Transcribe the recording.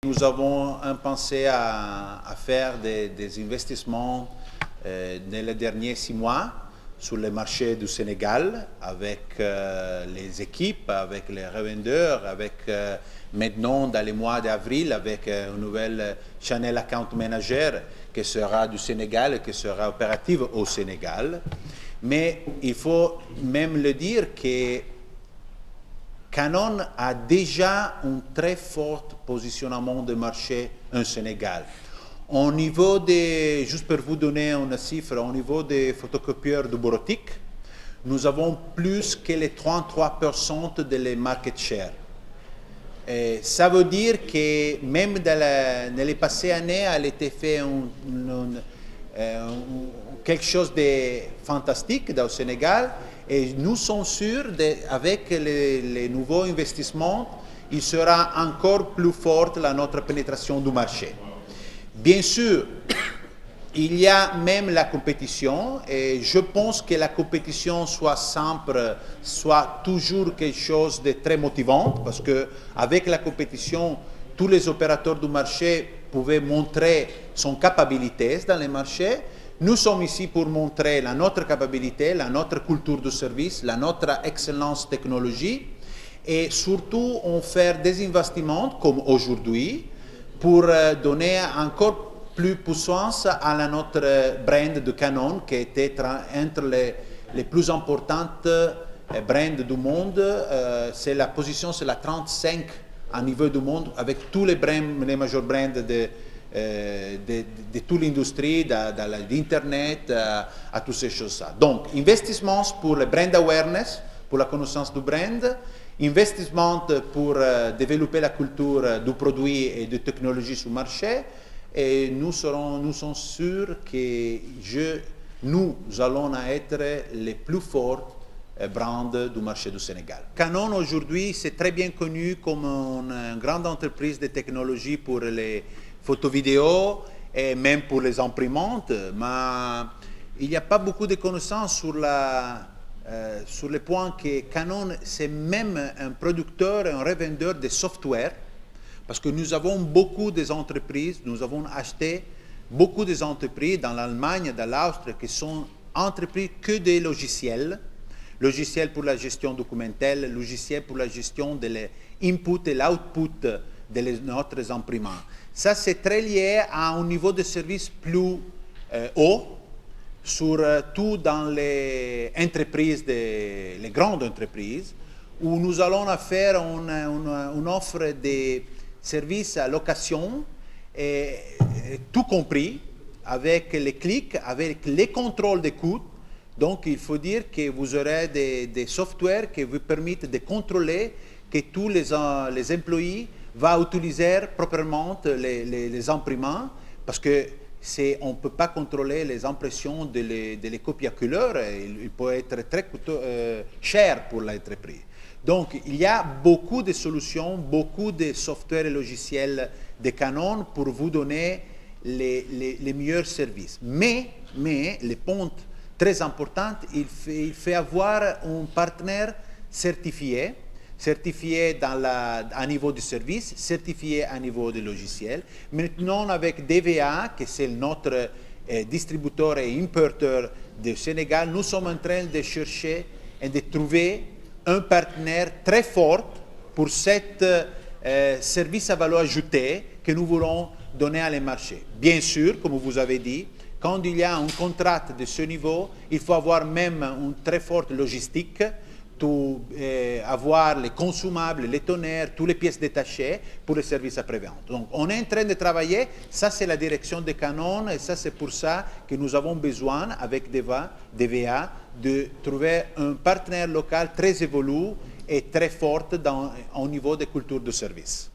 nous avons pensé à faire des investissements dans les derniers 6 mois sur le marché du Sénégal avec les équipes, avec les revendeurs, avec maintenant dans les mois d'avril avec un nouvel Channel Account Manager qui sera du Sénégal et qui sera opérative au Sénégal. Mais il faut même le dire que Canon a déjà un très fort positionnement de marché au Sénégal. Au niveau des, juste pour vous donner une chiffre, au niveau des photocopieurs de bureautique, nous avons plus que les 33% de les market share. Et ça veut dire que même dans les passées années, elle a été fait quelque chose de fantastique dans le Sénégal. Et nous sommes sûrs qu'avec les nouveaux investissements, il sera encore plus forte notre pénétration du marché. Bien sûr, il y a même la compétition et je pense que la compétition soit simple, soit toujours quelque chose de très motivant parce qu'avec la compétition, tous les opérateurs du marché pouvaient montrer son capacité dans les marchés. Nous sommes ici pour montrer notre capacité, notre culture de service, notre excellence technologique et surtout on fait des investissements comme aujourd'hui pour donner encore plus puissance à notre brand de Canon qui était entre les plus importantes brands du monde. C'est la position, c'est la 35 à niveau du monde avec tous les majors brands de toute l'industrie, de l'Internet, à toutes ces choses-là. Donc, investissements pour le brand awareness, pour la connaissance du brand, investissement pour développer la culture du produit et de technologie sur le marché, et nous sommes sûrs que nous allons être les plus forts brands du marché du Sénégal. Canon aujourd'hui, c'est très bien connu comme une grande entreprise de technologie pour les photos vidéo et même pour les imprimantes, mais il n'y a pas beaucoup de connaissances sur le point que Canon, c'est même un producteur et un revendeur de software, parce que nous avons beaucoup d'entreprises, nous avons acheté beaucoup d'entreprises dans l'Allemagne, dans l'Austrie, qui sont entreprises que des logiciels pour la gestion documentale, logiciels pour la gestion de l'input et l'output de notre imprimants. Ça, c'est très lié à un niveau de service plus haut, surtout dans les entreprises, les grandes entreprises, où nous allons faire une offre de services à location, tout compris, avec les clics, avec les contrôles des coûts. Donc, il faut dire que vous aurez des softwares qui vous permettent de contrôler que tous les employés vont utiliser proprement les imprimants, parce que on ne peut pas contrôler les impressions des copies à couleur, il peut être très cher pour l'entreprise. Donc, il y a beaucoup de solutions, beaucoup de softwares et logiciels de Canon pour vous donner les meilleurs services. Mais le point très important, il faut avoir un partenaire certifié à niveau du service, certifié à niveau du logiciel. Maintenant, avec DVA, qui c'est notre distributeur et importeur du Sénégal, nous sommes en train de chercher et de trouver un partenaire très fort pour cet service à valeur ajoutée que nous voulons donner à les marchés. Bien sûr, comme vous avez dit, quand il y a un contrat de ce niveau, il faut avoir même une très forte logistique, avoir les consommables, les tonnerres, toutes les pièces détachées pour les services après-vente. Donc, on est en train de travailler, ça c'est la direction de Canon, et ça c'est pour ça que nous avons besoin, avec DVA, de trouver un partenaire local très évolué et très fort au niveau des cultures de service.